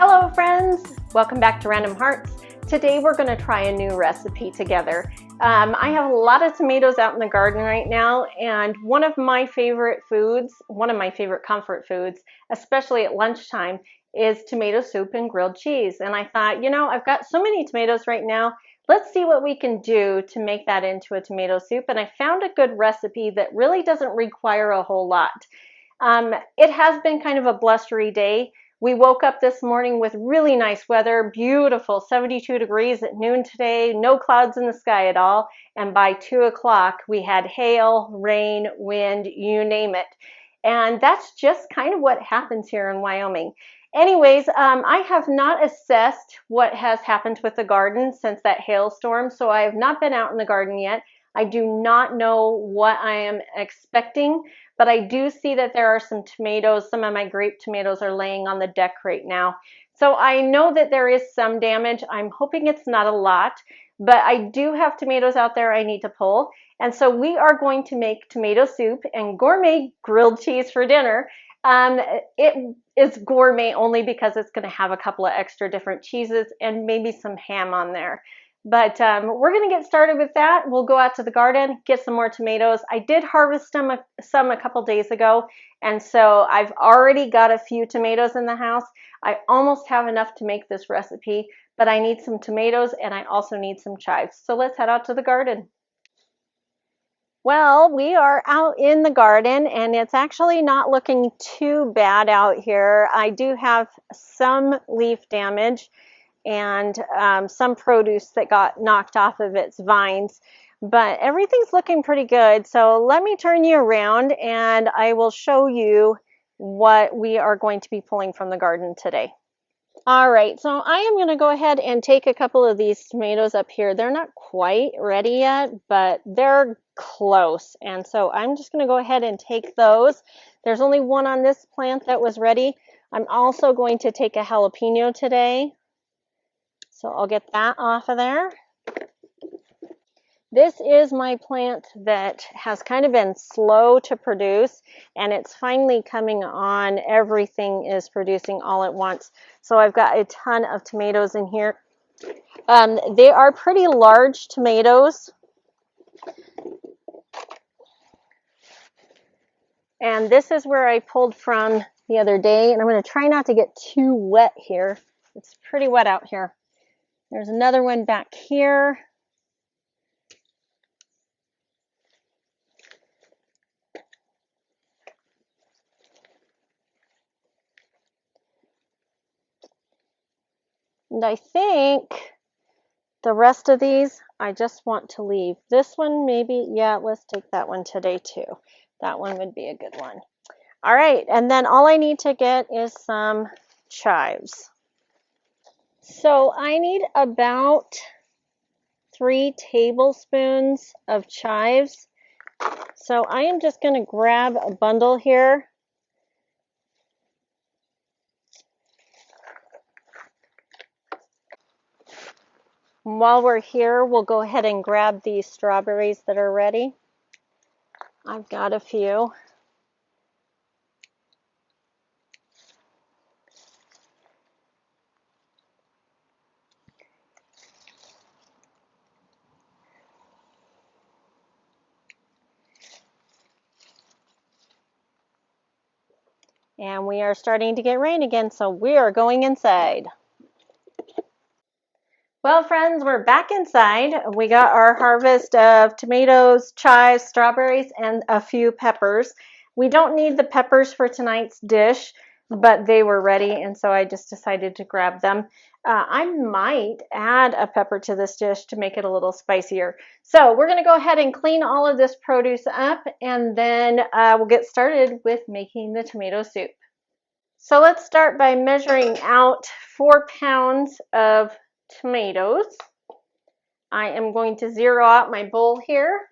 Hello friends, welcome back to Random Hearts. Today we're going to try a new recipe together. I have a lot of tomatoes out in the garden right now, and one of my favorite foods, one of my favorite comfort foods, especially at lunchtime, is tomato soup and grilled cheese. And I thought, you know, I've got so many tomatoes right now, let's see what we can do to make that into a tomato soup. And I found a good recipe that really doesn't require a whole lot. It has been kind of a blustery day. We woke up this morning with really nice weather, beautiful 72 degrees at noon today, no clouds in the sky at all. And by 2 o'clock, we had hail, rain, wind, you name it. And that's just kind of what happens here in Wyoming. Anyways, I have not assessed what has happened with the garden since that hailstorm, so I have not been out in the garden yet. I do not know what I am expecting, but I do see that there are some tomatoes. Some of my grape tomatoes are laying on the deck right now. So I know that there is some damage. I'm hoping it's not a lot, but I do have tomatoes out there I need to pull. And so we are going to make tomato soup and gourmet grilled cheese for dinner. It is gourmet only because it's going to have a couple of extra different cheeses and maybe some ham on there. But we're going to get started with that. We'll go out to the garden, get some more tomatoes. I did harvest some a couple days ago, and so I've already got a few tomatoes in the house. I almost have enough to make this recipe, but I need some tomatoes and I also need some chives. So let's head out to the garden. Well, we are out in the garden and it's actually not looking too bad out here. I do have some leaf damage and some produce that got knocked off of its vines, but everything's looking pretty good. So let me turn you around and I will show you what we are going to be pulling from the garden today. All right, so I am going to go ahead and take a couple of these tomatoes up here. They're not quite ready yet, but they're close. And so I'm just going to go ahead and take those. There's only one on this plant that was ready. I'm also going to take a jalapeno today. So I'll get that off of there. This is my plant that has kind of been slow to produce, and it's finally coming on. Everything is producing all at once. So I've got a ton of tomatoes in here. They are pretty large tomatoes. And this is where I pulled from the other day, and I'm going to try not to get too wet here. It's pretty wet out here. There's another one back here. And I think the rest of these, I just want to leave. This one maybe, yeah, let's take that one today too. That one would be a good one. All right, and then all I need to get is some chives. So I need about 3 tablespoons of chives. So I am just going to grab a bundle here. And while we're here, we'll go ahead and grab these strawberries that are ready. I've got a few. And we are starting to get rain again, so we are going inside. Well, friends, we're back inside. We got our harvest of tomatoes, chives, strawberries, and a few peppers. We don't need the peppers for tonight's dish, but they were ready, and so I just decided to grab them. I might add a pepper to this dish to make it a little spicier. So we're going to go ahead and clean all of this produce up, and then we'll get started with making the tomato soup. So let's start by measuring out 4 pounds of tomatoes. I am going to zero out my bowl here.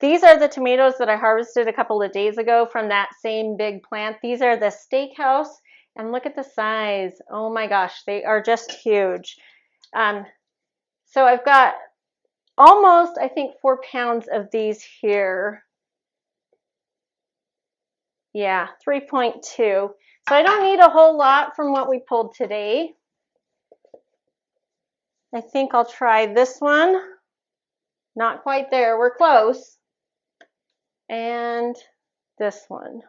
These are the tomatoes that I harvested a couple of days ago from that same big plant. These are the Steakhouse, and look at the size. Oh my gosh, they are just huge. So I've got almost, I think, 4 pounds of these here. Yeah, 3.2. So I don't need a whole lot from what we pulled today. I think I'll try this one. Not quite there, we're close. And this one.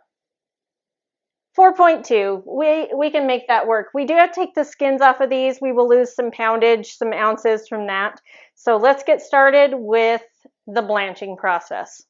4.2, we can make that work. We do have to take the skins off of these. We will lose some poundage, some ounces from that. So let's get started with the blanching process.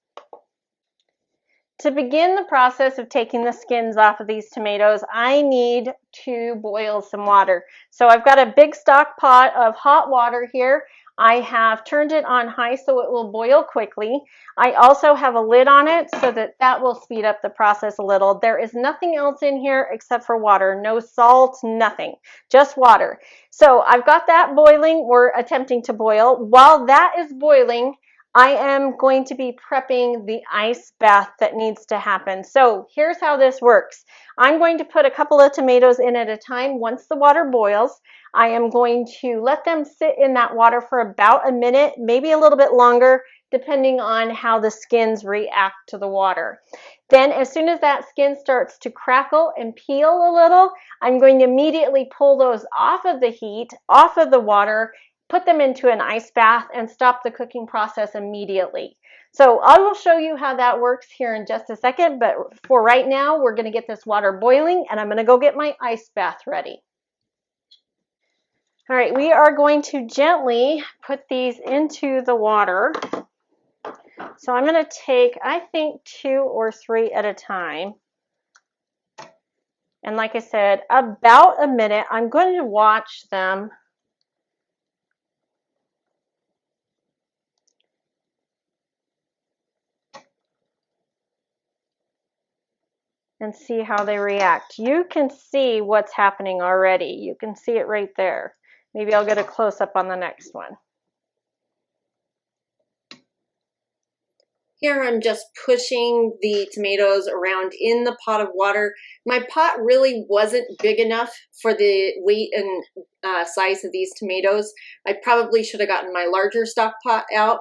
To begin the process of taking the skins off of these tomatoes, I need to boil some water. So I've got a big stock pot of hot water here. I have turned it on high so it will boil quickly. I also have a lid on it so that will speed up the process a little. There is nothing else in here except for water. No salt, nothing, just water. So I've got that boiling. We're attempting to boil. While that is boiling, I am going to be prepping the ice bath that needs to happen. So here's how this works. I'm going to put a couple of tomatoes in at a time. Once the water boils, I am going to let them sit in that water for about a minute, maybe a little bit longer, depending on how the skins react to the water. Then as soon as that skin starts to crackle and peel a little, I'm going to immediately pull those off of the heat, off of the water, put them into an ice bath, and stop the cooking process immediately. So I will show you how that works here in just a second, but for right now, we're going to get this water boiling, and I'm going to go get my ice bath ready. All right, we are going to gently put these into the water. So I'm going to take, I think, 2 or 3 at a time. And like I said, about a minute. I'm going to watch them and see how they react. You can see what's happening already. You can see it right there. Maybe I'll get a close-up on the next one. Here I'm just pushing the tomatoes around in the pot of water. My pot really wasn't big enough for the weight and size of these tomatoes. I probably should have gotten my larger stock pot out.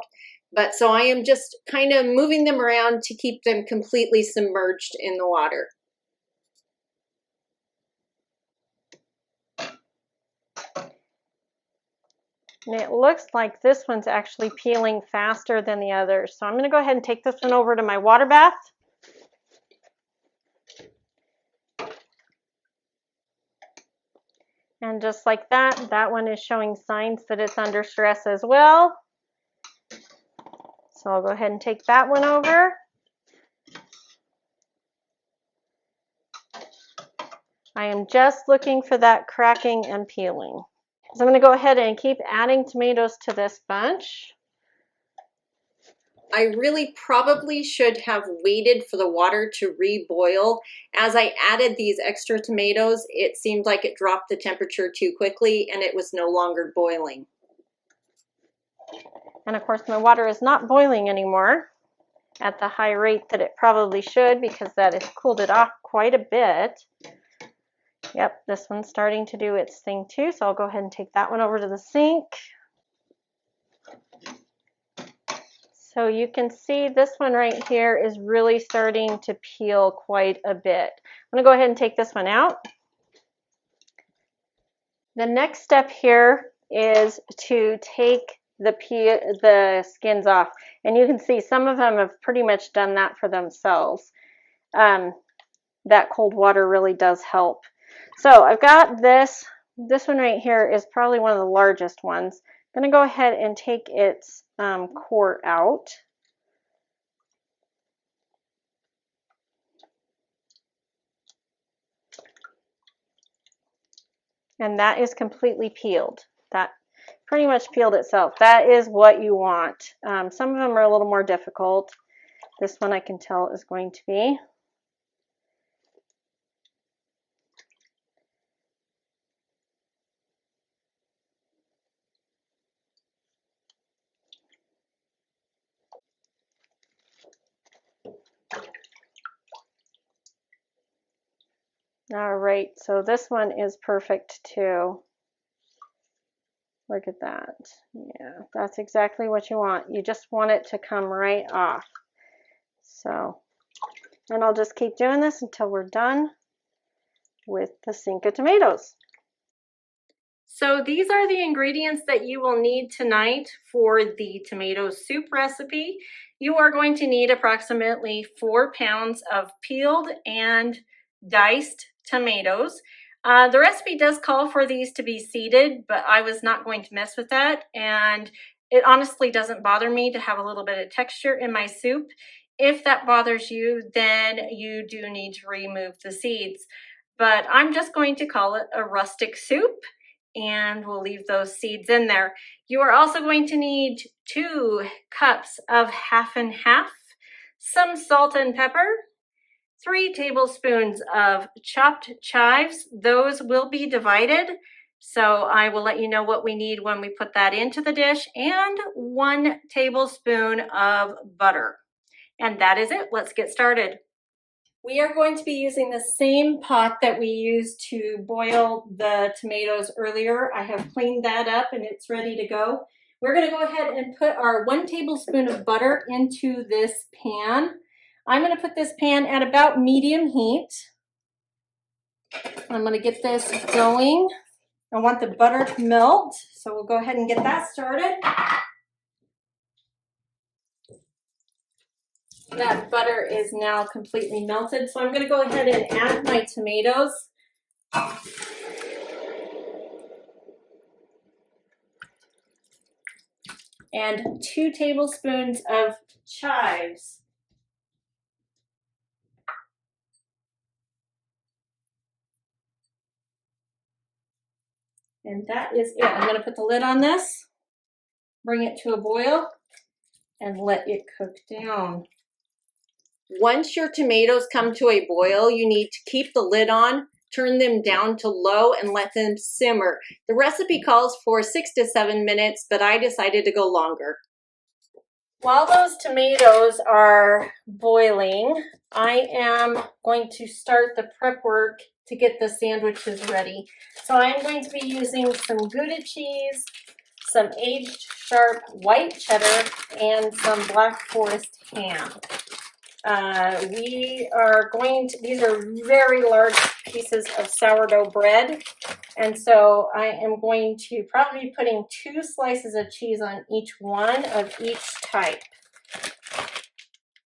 But so I am just kind of moving them around to keep them completely submerged in the water. And it looks like this one's actually peeling faster than the others. So I'm going to go ahead and take this one over to my water bath. And just like that, that one is showing signs that it's under stress as well. So I'll go ahead and take that one over. I am just looking for that cracking and peeling. So I'm going to go ahead and keep adding tomatoes to this bunch. I really probably should have waited for the water to reboil. As I added these extra tomatoes, it seemed like it dropped the temperature too quickly and it was no longer boiling. And of course my water is not boiling anymore at the high rate that it probably should, because that has cooled it off quite a bit. Yep, this one's starting to do its thing too, so I'll go ahead and take that one over to the sink. So you can see this one right here is really starting to peel quite a bit. I'm going to go ahead and take this one out. The next step here is to take the skins off. And you can see some of them have pretty much done that for themselves. That cold water really does help. So I've got this one right here is probably one of the largest ones. I'm going to go ahead and take its core out. And that is completely peeled. That pretty much peeled itself. That is what you want. Some of them are a little more difficult. This one I can tell is going to be. All right, so this one is perfect too. Look at that. Yeah, that's exactly what you want. You just want it to come right off. So, and I'll just keep doing this until we're done with the sink of tomatoes. So these are the ingredients that you will need tonight for the tomato soup recipe. You are going to need approximately 4 pounds of peeled and diced tomatoes. The recipe does call for these to be seeded, but I was not going to mess with that. And it honestly doesn't bother me to have a little bit of texture in my soup. If that bothers you, then you do need to remove the seeds. But I'm just going to call it a rustic soup, and we'll leave those seeds in there. You are also going to need 2 cups of half and half, some salt and pepper, 3 tablespoons of chopped chives. Those will be divided, so I will let you know what we need when we put that into the dish, and 1 tablespoon of butter. And that is it. Let's get started. We are going to be using the same pot that we used to boil the tomatoes earlier. I have cleaned that up and it's ready to go. We're going to go ahead and put our 1 tablespoon of butter into this pan. I'm going to put this pan at about medium heat. I'm going to get this going. I want the butter to melt, so we'll go ahead and get that started. That butter is now completely melted, so I'm going to go ahead and add my tomatoes. And 2 tablespoons of chives. And that is it. I'm going to put the lid on this, bring it to a boil, and let it cook down. Once your tomatoes come to a boil, you need to keep the lid on, turn them down to low, and let them simmer. The recipe calls for 6 to 7 minutes, but I decided to go longer. While those tomatoes are boiling, I am going to start the prep work to get the sandwiches ready. So I'm going to be using some Gouda cheese, some aged sharp white cheddar, and some Black Forest ham. These are very large pieces of sourdough bread, and so I am going to probably be putting 2 slices of cheese on each one of each type.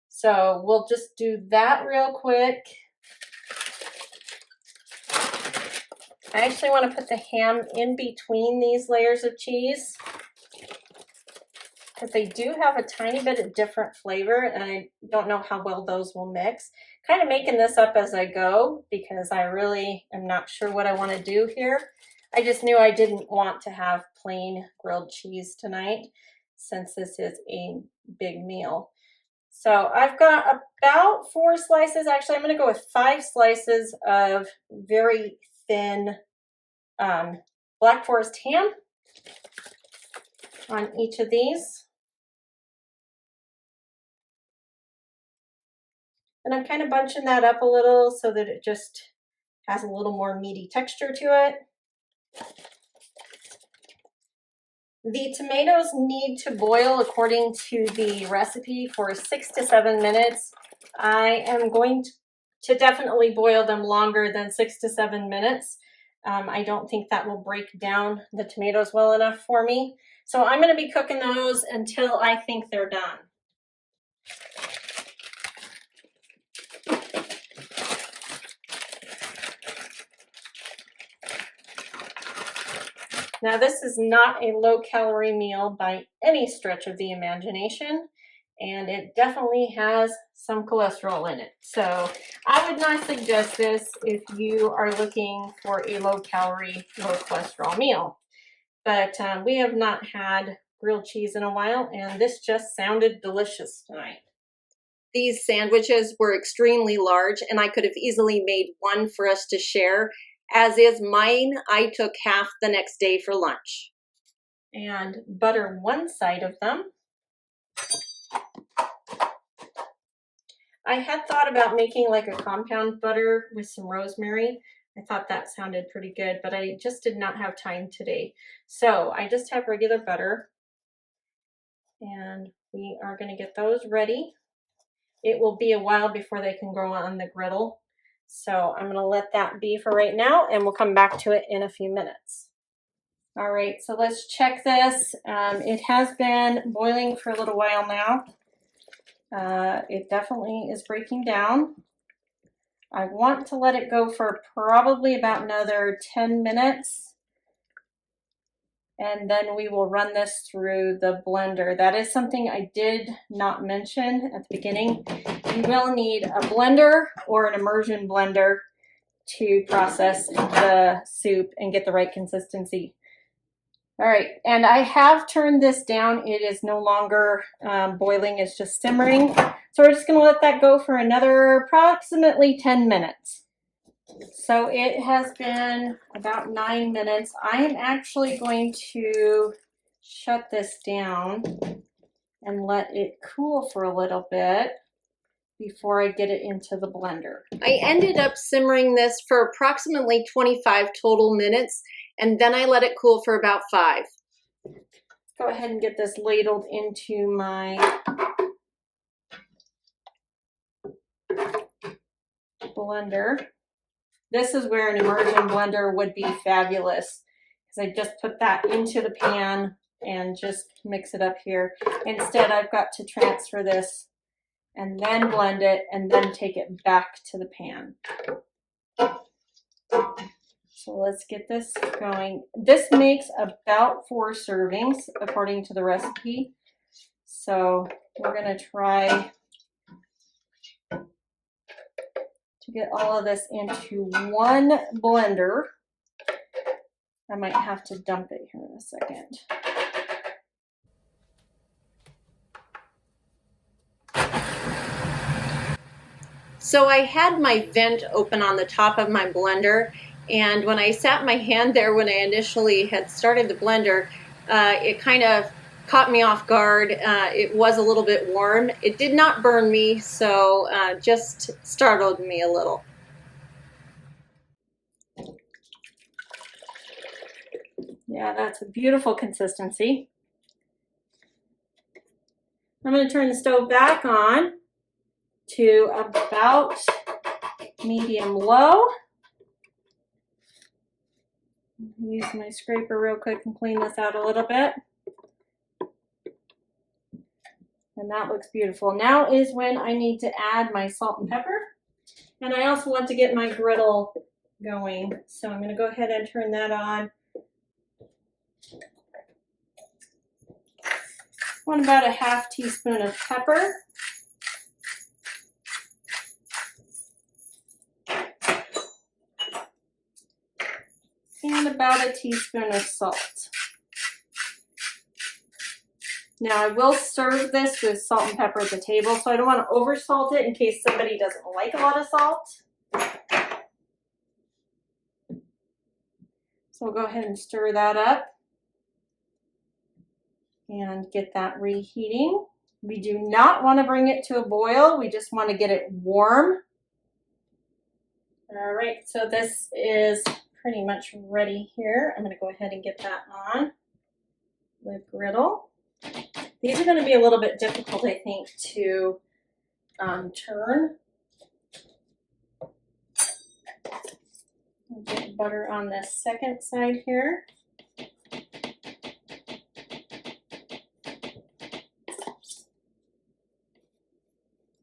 So we'll just do that real quick. I actually want to put the ham in between these layers of cheese, because they do have a tiny bit of different flavor, and I don't know how well those will mix. Kind of making this up as I go because I really am not sure what I want to do here. I just knew I didn't want to have plain grilled cheese tonight since this is a big meal. So I've got about 4 slices. Actually, I'm going to go with 5 slices of very thin Black Forest ham on each of these. And I'm kind of bunching that up a little so that it just has a little more meaty texture to it. The tomatoes need to boil according to the recipe for 6 to 7 minutes. I am going to definitely boil them longer than 6 to 7 minutes. I don't think that will break down the tomatoes well enough for me. So I'm going to be cooking those until I think they're done. Now, this is not a low-calorie meal by any stretch of the imagination, and it definitely has some cholesterol in it. So I would not suggest this if you are looking for a low-calorie, low-cholesterol meal. But we have not had grilled cheese in a while, and this just sounded delicious tonight. These sandwiches were extremely large, and I could have easily made one for us to share. As is mine, I took half the next day for lunch. And butter one side of them. I had thought about making like a compound butter with some rosemary. I thought that sounded pretty good, but I just did not have time today. So I just have regular butter. And we are going to get those ready. It will be a while before they can go on the griddle. So I'm going to let that be for right now, and we'll come back to it in a few minutes. All right, so let's check this. It has been boiling for a little while now. It definitely is breaking down. I want to let it go for probably about another 10 minutes. And then we will run this through the blender. That is something I did not mention at the beginning. You will need a blender or an immersion blender to process the soup and get the right consistency. All right, and I have turned this down. It is no longer boiling, it's just simmering. So we're just gonna let that go for another approximately 10 minutes. So it has been about 9 minutes. I am actually going to shut this down and let it cool for a little bit before I get it into the blender. I ended up simmering this for approximately 25 total minutes, and then I let it cool for about 5. Let's go ahead and get this ladled into my blender. This is where an immersion blender would be fabulous, because I just put that into the pan and just mix it up here. Instead, I've got to transfer this and then blend it and then take it back to the pan. So let's get this going. This makes about 4 servings according to the recipe. So we're gonna try to get all of this into one blender. I might have to dump it here in a second. So I had my vent open on the top of my blender, and when I sat my hand there when I initially had started the blender, it kind of caught me off guard. It was a little bit warm. It did not burn me, so just startled me a little. Yeah, that's a beautiful consistency. I'm going to turn the stove back on to about medium low. Use my scraper real quick and clean this out a little bit. And that looks beautiful. Now is when I need to add my salt and pepper. And I also want to get my griddle going. So I'm going to go ahead and turn that on. I want about a ½ teaspoon of pepper. And about a teaspoon of salt. Now I will serve this with salt and pepper at the table, so I don't want to over salt it in case somebody doesn't like a lot of salt. So we'll go ahead and stir that up and get that reheating. We do not want to bring it to a boil, we just want to get it warm. All right, so this is pretty much ready here. I'm going to go ahead and get that on the griddle. These are going to be a little bit difficult, I think, to turn. I'll get butter on this second side here.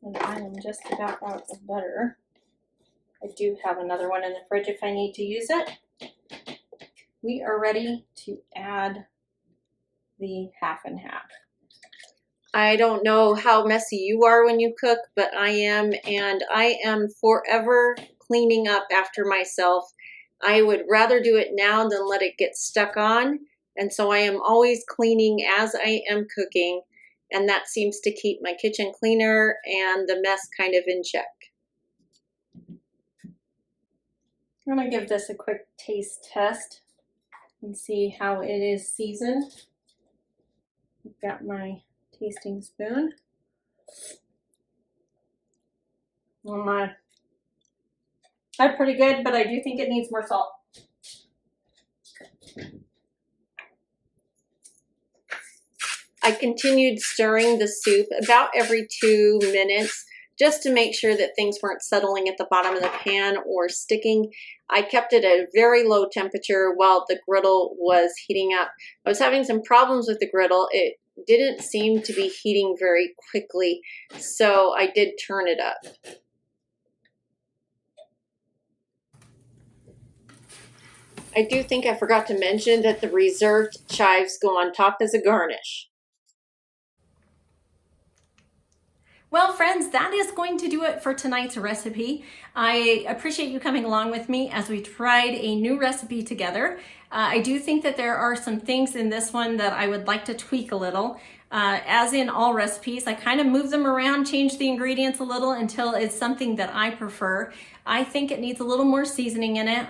And I am just about out of butter. I do have another one in the fridge if I need to use it. We are ready to add the half and half. I don't know how messy you are when you cook, but I am, and I am forever cleaning up after myself. I would rather do it now than let it get stuck on, and so I am always cleaning as I am cooking, and that seems to keep my kitchen cleaner and the mess kind of in check. I'm going to give this a quick taste test and see how it is seasoned. I've got my tasting spoon. Oh, that's pretty good, but I do think it needs more salt. I continued stirring the soup about every 2 minutes just to make sure that things weren't settling at the bottom of the pan or sticking. I kept it at a very low temperature while the griddle was heating up. I was having some problems with the griddle. It didn't seem to be heating very quickly, so I did turn it up. I do think I forgot to mention that the reserved chives go on top as a garnish. Well, friends, that is going to do it for tonight's recipe. I appreciate you coming along with me as we tried a new recipe together. I do think that there are some things in this one that I would like to tweak a little. As in all recipes, I kind of move them around, change the ingredients a little until it's something that I prefer. I think it needs a little more seasoning in it.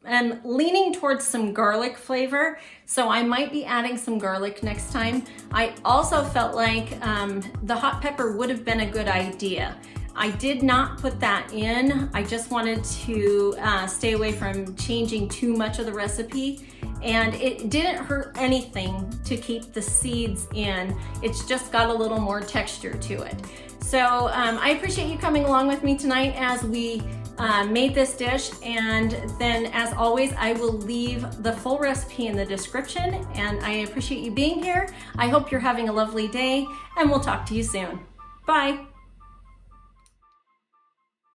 I'm leaning towards some garlic flavor, so I might be adding some garlic next time. I also felt like the hot pepper would have been a good idea. I did not put that in. I just wanted to stay away from changing too much of the recipe, and it didn't hurt anything to keep the seeds in. It's just got a little more texture to it. So I appreciate you coming along with me tonight as we made this dish, and then as always I will leave the full recipe in the description, and I appreciate you being here. I hope you're having a lovely day, and we'll talk to you soon. Bye.